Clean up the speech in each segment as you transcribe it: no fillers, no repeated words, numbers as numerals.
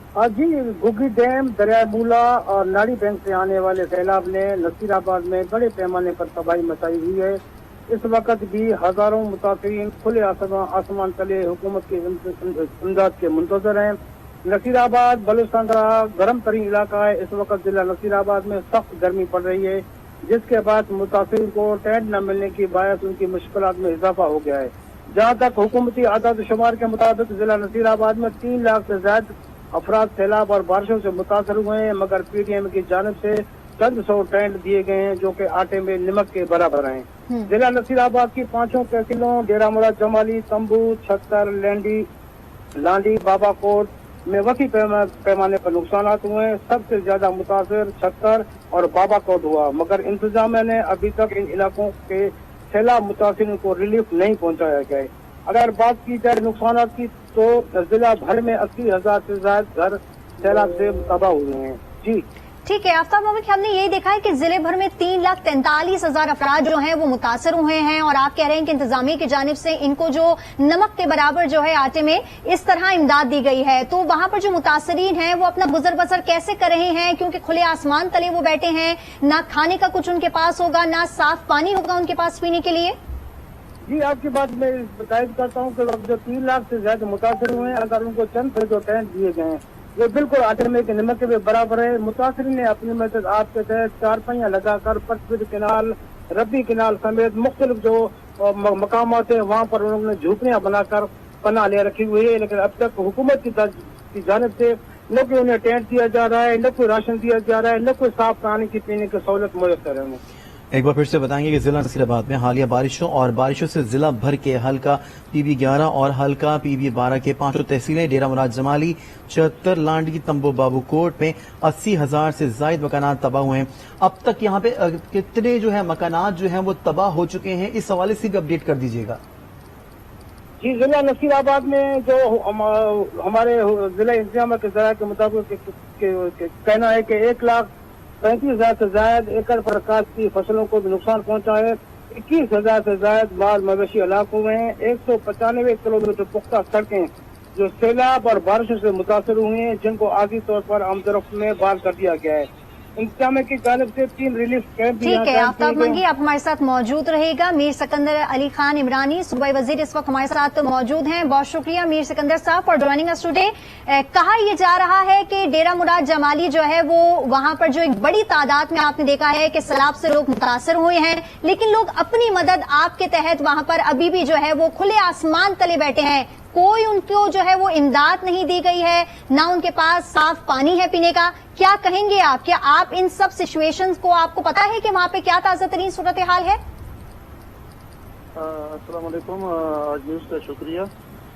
जी, Ghuggi dam, दरिया मूला और नाड़ी बैंक से आने वाले सैलाब ने नसीराबाद में बड़े पैमाने पर तबाही मचाई हुई है। इस वक्त भी हजारों मुतासिरीन खुले आसमान तले हुकूमत के इमदाद के मुंतजर हैं। नसीराबाद बलूचिस्तान का गर्म तरीन इलाका है। इस वक्त जिला नसीराबाद में सख्त गर्मी पड़ रही है, जिसके बाद मुतासिरीन को टेंट न मिलने की बायस उनकी मुश्किलात में इजाफा हो गया है। जहाँ तक हुकूमती आदाद शुमार के मुताबिक जिला नसीराबाद में 3 लाख से ज्यादा अफराद सैलाब और बारिशों से मुतासर हुए हैं, मगर PTM की जानिब से चंद सौ टेंट दिए गए हैं जो कि आटे में नमक के बराबर हैं। जिला नसीराबाद की 5 तहसीलों डेरा मुराद जमाली, तंबू, छत्तर, लांडी, बाबाकोट में वसी पैमाने पर नुकसान हुए हैं। सबसे ज्यादा मुतासर छत्तर और बाबाकोट हुआ, मगर इंतजामिया ने अभी तक इन इलाकों के सैलाब मुतासिरीन को रिलीफ नहीं पहुंचाया गया। अगर बात की जाए नुकसान की तो जिला भर में 80,000 से ज्यादा घर सैलाब से तबाह हुए हैं। जी ठीक है आफ्ताब मोहम्मद, हमने यही देखा है कि जिले भर में 3,43,000 अफराद जो हैं वो मुतासर हुए हैं, और आप कह रहे हैं कि इंतजामिया की जानिब से इनको जो नमक के बराबर जो है आटे में इस तरह इमदाद दी गई है। तो वहां पर जो मुतासरीन हैं वो अपना गुजर बसर कैसे कर रहे हैं, क्योंकि खुले आसमान तले वो बैठे हैं, ना खाने का कुछ उनके पास होगा, ना साफ पानी होगा उनके पास पीने के लिए। जी, आपकी बात मैं बताइए करता हूँ कि जो 3 लाख से ज्यादा मुतासर हुए हैं, अगर उनको चंद जो टेंट दिए गए हैं ये बिल्कुल आटे में के नमक के बराबर है। मुतासरीन ने अपनी मदद आपके तहत चारपाइयाँ लगाकर पटविर किनाल, रबी किनाल समेत मुख्तलिफ जो मकामात है वहाँ पर उन्होंने झोपड़ियाँ बनाकर पनाह ले रखी हुई है, लेकिन अब तक हुकूमत की जानिब से न कोई उन्हें टेंट दिया जा रहा है, न कोई राशन दिया जा रहा है, न कोई साफ पानी की पीने की सहूलत मुयसर है उन्हें। एक बार फिर से बताएंगे कि जिला नसीराबाद में हालिया बारिशों से जिला भर के हल्का PB11 और हल्का PB12 के 5 तहसीलें डेरा मुराद जमाली, छत्तर, लांडी, तंबू, बाबूकोट में 80,000 से ज्यादा मकानात तबाह हुए हैं। अब तक यहाँ पे कितने जो है मकानात जो हैं वो तबाह हो चुके हैं, इस हवाले से भी अपडेट कर दीजिएगा। जी, जिला नसीराबाद में जो हमारे जिला इंतजाम के जरा के मुताबिक कहना है कि 1,35,000 से ज्यादा एकड़ पर काश्त की फसलों को भी नुकसान पहुंचा है। 21,000 से ज्यादा माल मवेशी हलाक हुए हैं। 195 किलोमीटर पुख्ता सड़कें जो सैलाब और बारिशों से मुतासर हुई हैं, जिनको आर्जी तौर पर आमदरफ्त में बहाल कर दिया गया है। इंतजामिया की जानिब से 3 रिलीफ कैंप। ठीक है आफ्ताब मंगी, आप हमारे साथ मौजूद रहेगा। मीर सिकंदर अली खान इमरानी सूबाई वजीर इस वक्त हमारे साथ मौजूद हैं। बहुत शुक्रिया मीर सिकंदर साहब फॉर ज्वाइनिंग अस टुडे। कहा यह जा रहा है कि डेरा मुराद जमाली जो है वो वहां पर जो एक बड़ी तादाद में आपने देखा है कि सैलाब से लोग मुतासर हुए हैं, लेकिन लोग अपनी मदद आपके तहत वहां पर अभी भी जो है वो खुले आसमान तले बैठे हैं। कोई उनको जो है वो इमदाद नहीं दी गई है, ना उनके पास साफ पानी है पीने का। क्या कहेंगे आप, क्या आप इन सब सिचुएशंस को, आपको पता है कि वहां पे क्या ताजा तरीन सूरत हाल है? अस्सलाम वालेकुम, आज न्यूज़ का शुक्रिया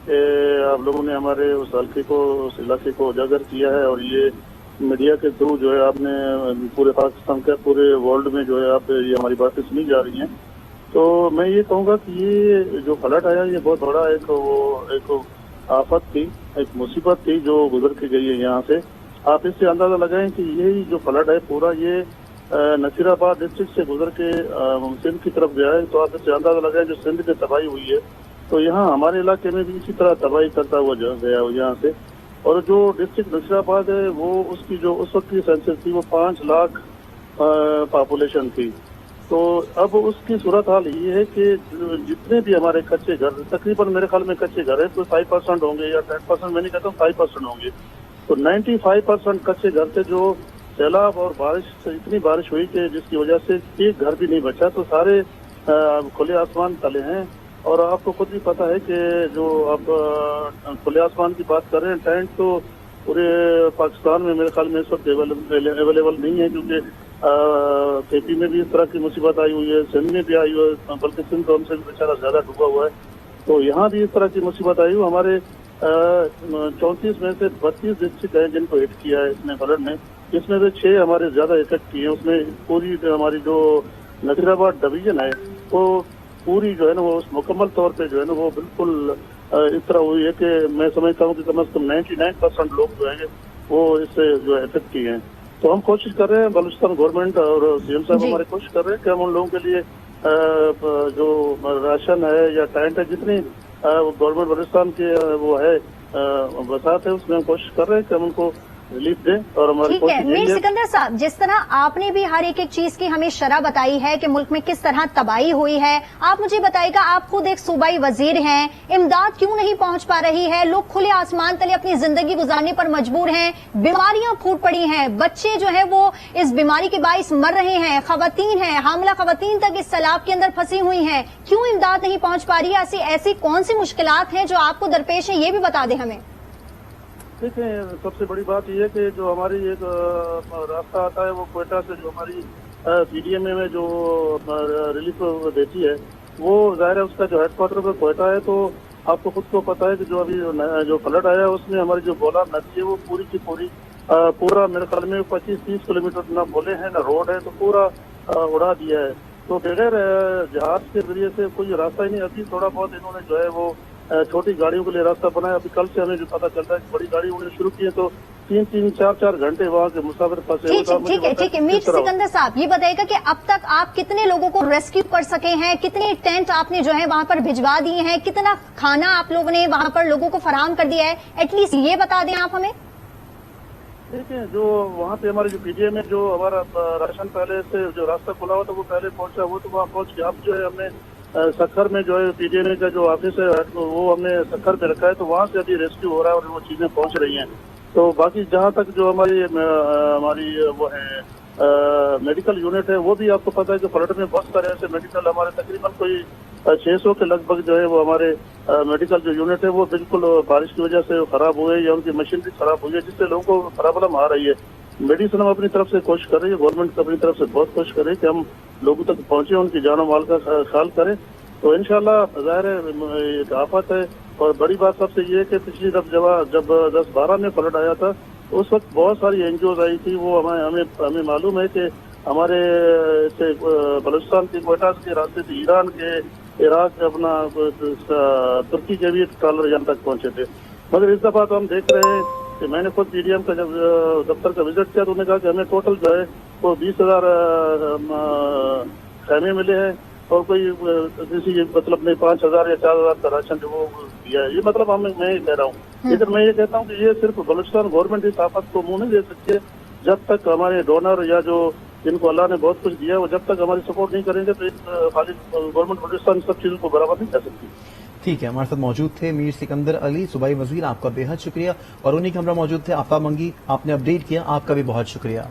कि आप लोगों ने हमारे उस हल्के को, उस इलाके को उजागर किया है, और ये मीडिया के थ्रू जो है आपने पूरे पाकिस्तान के, पूरे वर्ल्ड में जो है आप ये हमारी बातें सुनी जा रही हैं। तो मैं ये कहूँगा कि ये जो फ्लड आया ये बहुत बड़ा एक आफत थी, एक मुसीबत थी जो गुजर के गई है यहाँ से। आप इससे अंदाजा लगाएं कि यही जो फ्लड है पूरा ये नसीराबाद डिस्ट्रिक्ट से गुजर के सिंध की तरफ गया है। तो आप इससे अंदाजा लगाएं जो सिंध में तबाही हुई है, तो यहाँ हमारे इलाके में भी इसी तरह तबाही करता हुआ गया यहाँ से। और जो डिस्ट्रिक्ट नसीराबाद है वो उसकी जो उस वक्त की सेंसस थी वो 5 लाख पॉपुलेशन थी। तो अब उसकी सूरत हाल ये है कि जितने भी हमारे कच्चे घर, तकरीबन मेरे ख्याल में कच्चे घर है तो 5% होंगे या 10%, मैं नहीं कहता हूँ 5% होंगे, तो 95% कच्चे घर थे जो सैलाब और बारिश से इतनी बारिश हुई कि जिसकी वजह से एक घर भी नहीं बचा। तो सारे खुले आसमान तले हैं। और आपको खुद भी पता है कि जो आप खुले आसमान की बात कर रहे हैं, टेंट तो पूरे पाकिस्तान में मेरे ख्याल में इस वक्त अवेलेबल नहीं है, क्योंकि KP में भी इस तरह की मुसीबत आई हुई है, सिंध में भी आई हुई है, बल्कि सिंध तो हमसे बेचारा ज्यादा डूबा हुआ है। तो यहाँ भी इस तरह की मुसीबत आई हुई। हमारे 34 में से 32 डिस्ट्रिक्ट हैं जिनको हिट किया है इसने फ्लड ने, इसमें से 6 हमारे ज्यादा इफेक्ट किए हैं। उसमें पूरी हमारी जो नसीराबाद डिवीजन है वो पूरी जो है ना वो मुकम्मल तौर पे जो है ना वो बिल्कुल इस तरह हुई है कि मैं समझता हूँ कि कम से कम 99% लोग जो है वो इससे जो है इफेक्ट किए हैं। तो हम कोशिश कर रहे हैं, बलूचिस्तान गवर्नमेंट और CM साहब हमारे कोशिश कर रहे हैं कि हम उन लोगों के लिए जो राशन है या टेंट है, जितनी गवर्नमेंट बलूचिस्तान के वो है वसात है उसमें हम कोशिश कर रहे हैं कि हम उनको रिलीफ दें और हमारी ठीक है कोशिश मीर यही है। सिकंदर साहब, जिस तरह आपने भी हर एक चीज की हमें शरह बताई है कि मुल्क में किस तरह तबाही हुई है, आप मुझे बताइएगा, आप खुद एक सूबाई वजीर हैं, इमदाद क्यों नहीं पहुंच पा रही है? लोग खुले आसमान तले अपनी जिंदगी गुजारने पर मजबूर हैं, बीमारियां फूट पड़ी हैं, बच्चे जो है वो इस बीमारी के बाइस मर रहे हैं, खवातीन हैं, हामला खवातीन तक इस सैलाब के अंदर फंसी हुई हैं, क्यों इमदाद नहीं पहुंच पा रही है? ऐसी कौन सी मुश्किलात हैं जो आपको दरपेश है, ये भी बता दें हमें। देखें, सबसे बड़ी बात यह है कि जो हमारी एक रास्ता आता है वो क्वेटा से जो हमारी पीडीएमए में जो रिलीफ देती है, वो जाहिर है उसका जो हेडक्वार्टर पर क्वेटा है। तो आपको खुद को पता है कि जो अभी जो फ्लड आया उसमें हमारी जो बोला नदी है वो पूरी की पूरी पूरा मेरे ख्याल में 25-30 किलोमीटर न बोले हैं न रोड है, तो पूरा उड़ा दिया है। तो बगैर जहाज के जरिए से कोई रास्ता ही नहीं। अभी थोड़ा बहुत इन्होंने जो है वो छोटी गाड़ियों के लिए रास्ता बनाया। अभी कल से हमें जो पता चल रहा है कि बड़ी गाड़ी उन्होंने शुरू की है, तो 3-4 घंटे वहाँ के मुसाफिर फंसे। ठीक है मीर सिकंदर साहब, ये बताइएगा कि अब तक आप कितने लोगों को रेस्क्यू कर सके हैं, कितने टेंट आपने जो है वहाँ पर भिजवा दिए हैं, कितना खाना आप लोगों ने वहाँ पर लोगों को फराहम कर दिया है, एटलीस्ट ये बता दें आप हमें। देखिए, जो वहाँ पे हमारे जो पीडीएम में जो हमारा राशन पहले से जो रास्ता खुला हुआ था वो पहले पहुंचा, वो तो वहाँ पहुंच गया। अब जो है हमने सक्खर में जो है पीडीएम का जो ऑफिस है वो हमने सक्खर पे रखा है, तो वहाँ से अभी रेस्क्यू हो रहा है और वो चीजें पहुंच रही हैं। तो बाकी जहाँ तक जो हमारी वो है मेडिकल यूनिट है, वो भी आपको पता है कि फ्लड में बहुत सारे ऐसे मेडिकल हमारे तकरीबन कोई 600 के लगभग जो है वो हमारे मेडिकल जो यूनिट है वो बिल्कुल बारिश की वजह से खराब हुए या उनकी मशीनरी खराब हुई है, जिससे लोगों को प्रॉब्लम आ रही है। मेडिसिन हम अपनी तरफ से कोशिश कर रही है, गवर्नमेंट अपनी तरफ से बहुत कोशिश कर रही है कि हम लोगों तक पहुंचे, उनकी जानो माल का ख्याल करें। तो इंशाल्लाह जाहिर है एक आफत है। और बड़ी बात सबसे ये है कि पिछली जब 10-12 में फ्लड आया था उस वक्त बहुत सारी एनजीओ आई थी। वो हमें मालूम है कि हमारे से बलूचिस्तान के क्वेटा के रास्ते से ईरान के, इराक के, अपना तुर्की के भी ट्रॉलर यहाँ तक पहुंचे थे। मगर इस दफा तो हम देख रहे हैं कि मैंने खुद पीडीएम का जब दफ्तर का विजिट किया तो उन्होंने कहा कि हमें टोटल जो है वो 20,000 खैमे मिले हैं और कोई किसी मतलब नहीं 5,000 या 4,000 का राशन जो वो दिया है। ये मतलब मैं ये कह रहा हूँ, लेकिन मैं ये कहता हूँ कि ये सिर्फ बलूचिस्तान गवर्नमेंट इस आफत को मुंह नहीं दे सकती है जब तक हमारे डोनर या जो जिनको अल्लाह ने बहुत कुछ दिया है वो जब तक हमारी सपोर्ट नहीं करेंगे तो खाली गवर्नमेंट बलूचिस्तान सब चीजों को बराबर नहीं कर सकती। ठीक है, हमारे साथ मौजूद थे मीर सिकंदर अली, सूबाई वजीर, आपका बेहद शुक्रिया। और उन्हीं के हमरा मौजूद थे आफा मंगी, आपने अपडेट किया, आपका भी बहुत शुक्रिया।